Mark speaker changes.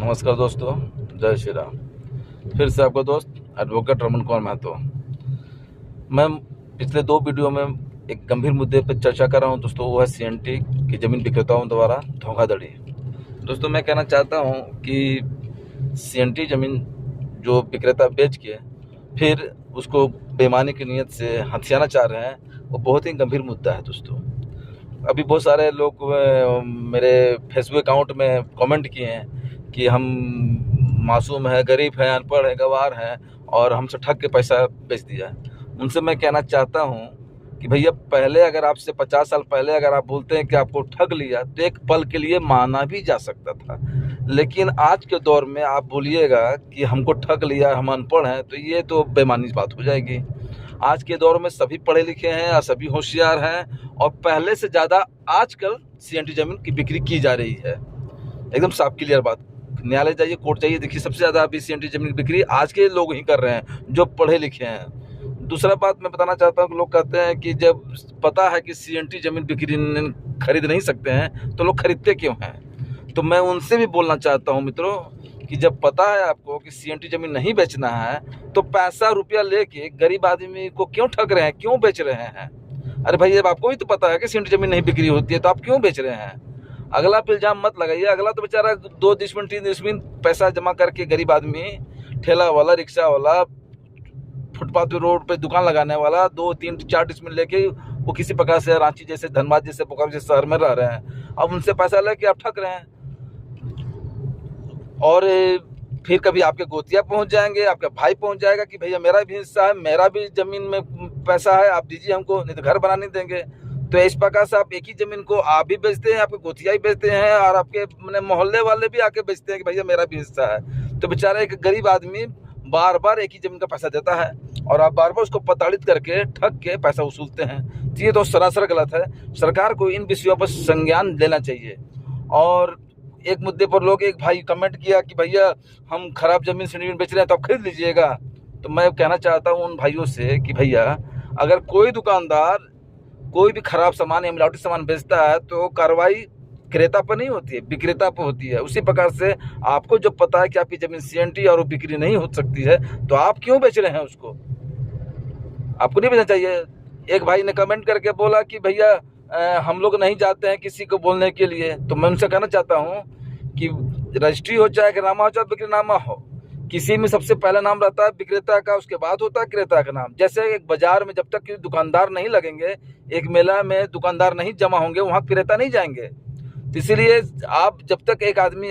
Speaker 1: नमस्कार दोस्तों, जय श्री राम। फिर से आपका दोस्त एडवोकेट रमन कुमार महतो। मैं पिछले 2 वीडियो में एक गंभीर मुद्दे पर चर्चा कर रहा हूं दोस्तों, वो है सीएनटी की ज़मीन विक्रेताओं द्वारा धोखाधड़ी। दोस्तों, मैं कहना चाहता हूं कि सीएनटी ज़मीन जो विक्रेता बेच के फिर उसको बेईमानी की नीयत से हथियाना चाह रहे हैं, वो बहुत ही गंभीर मुद्दा है दोस्तों। अभी बहुत सारे लोग मेरे फेसबुक अकाउंट में कमेंट किए हैं कि हम मासूम हैं, गरीब हैं, अनपढ़ हैं, गंवार हैं और हमसे ठग के पैसा बेच दिया। उनसे मैं कहना चाहता हूं कि भैया, पहले अगर आपसे 50 साल पहले अगर आप बोलते हैं कि आपको ठग लिया तो एक पल के लिए माना भी जा सकता था, लेकिन आज के दौर में आप बोलिएगा कि हमको ठग लिया, हम अनपढ़ हैं, तो ये तो बेईमानी बात हो जाएगी। आज के दौर में सभी पढ़े लिखे हैं और सभी होशियार हैं और पहले से ज़्यादा आजकल सीएनटी ज़मीन की बिक्री की जा रही है। एकदम साफ क्लियर बात। न्यायालय जाइए, कोर्ट जाइए, देखिए सबसे ज़्यादा अभी सीएनटी ज़मीन की बिक्री आज के लोग ही कर रहे हैं जो पढ़े लिखे हैं। दूसरा बात मैं बताना चाहता हूँ कि लोग कहते हैं कि जब पता है कि सीएनटी ज़मीन बिक्री खरीद नहीं सकते हैं तो लोग खरीदते क्यों हैं। तो मैं उनसे भी बोलना चाहता हूँ मित्रों कि जब पता है आपको कि सीएनटी ज़मीन नहीं बेचना है तो पैसा रुपया लेके गरीब आदमी को क्यों ठग रहे हैं, क्यों बेच रहे हैं। अरे भाई, जब आपको भी तो पता है कि सीएनटी ज़मीन नहीं बिक्री होती है तो आप क्यों बेच रहे हैं। अगला पे इल्जाम मत लगाइए। अगला तो बेचारा 2 डिसमिल 3 डिसमिल पैसा जमा करके गरीब आदमी, ठेला वाला, रिक्शा वाला, फुटपाथ पे रोड पे दुकान लगाने वाला 2 3 4 डिसमिल लेके वो किसी प्रकार से रांची जैसे, धनबाद जैसे, बोकारो जैसे शहर में रह रहे हैं। अब उनसे पैसा लेके आप ठग रहे हैं और फिर कभी आपके गोतिया पहुंच जाएंगे, आपका भाई पहुंच जाएगा कि भैया मेरा भी हिस्सा है, मेरा भी ज़मीन में पैसा है, आप दीजिए हमको, नहीं तो घर बना नहीं देंगे। तो इस प्रकार से आप एक ही ज़मीन को आप भी बेचते हैं, आपके गोतिया ही बेचते हैं और आपके मैंने मोहल्ले वाले भी आके बेचते हैं कि भैया मेरा भी हिस्सा है। तो बेचारा एक गरीब आदमी बार बार एक ही ज़मीन का पैसा देता है और आप बार बार उसको प्रताड़ित करके ठग के पैसा वसूलते हैं। तो ये तो सरासर गलत है। सरकार को इन विषयों पर संज्ञान लेना चाहिए। और एक मुद्दे पर लोग, एक भाई कमेंट किया कि भैया हम खराब ज़मीन से बेच रहे हैं तो आप खरीद लीजिएगा। तो मैं कहना चाहता हूँ उन भाइयों से कि भैया, अगर कोई दुकानदार कोई भी खराब सामान या मिलावटी सामान बेचता है तो कार्रवाई क्रेता पर नहीं होती है, विक्रेता पर होती है। उसी प्रकार से आपको जब पता है कि आपकी ज़मीन सीएनटी और वो बिक्री नहीं हो सकती है तो आप क्यों बेच रहे हैं उसको। आपको नहीं बेचना चाहिए। एक भाई ने कमेंट करके बोला कि भैया हम लोग नहीं जाते हैं किसी को बोलने के लिए। तो मैं उनसे कहना चाहता हूँ कि रजिस्ट्री हो चाहे नामा हो चाहे बिक्रीनामा हो, किसी में सबसे पहला नाम रहता है विक्रेता का, उसके बाद होता है क्रेता का नाम। जैसे एक बाजार में जब तक दुकानदार नहीं लगेंगे, एक मेला में दुकानदार नहीं जमा होंगे, वहाँ क्रेता नहीं जाएंगे। तो इसीलिए आप जब तक एक आदमी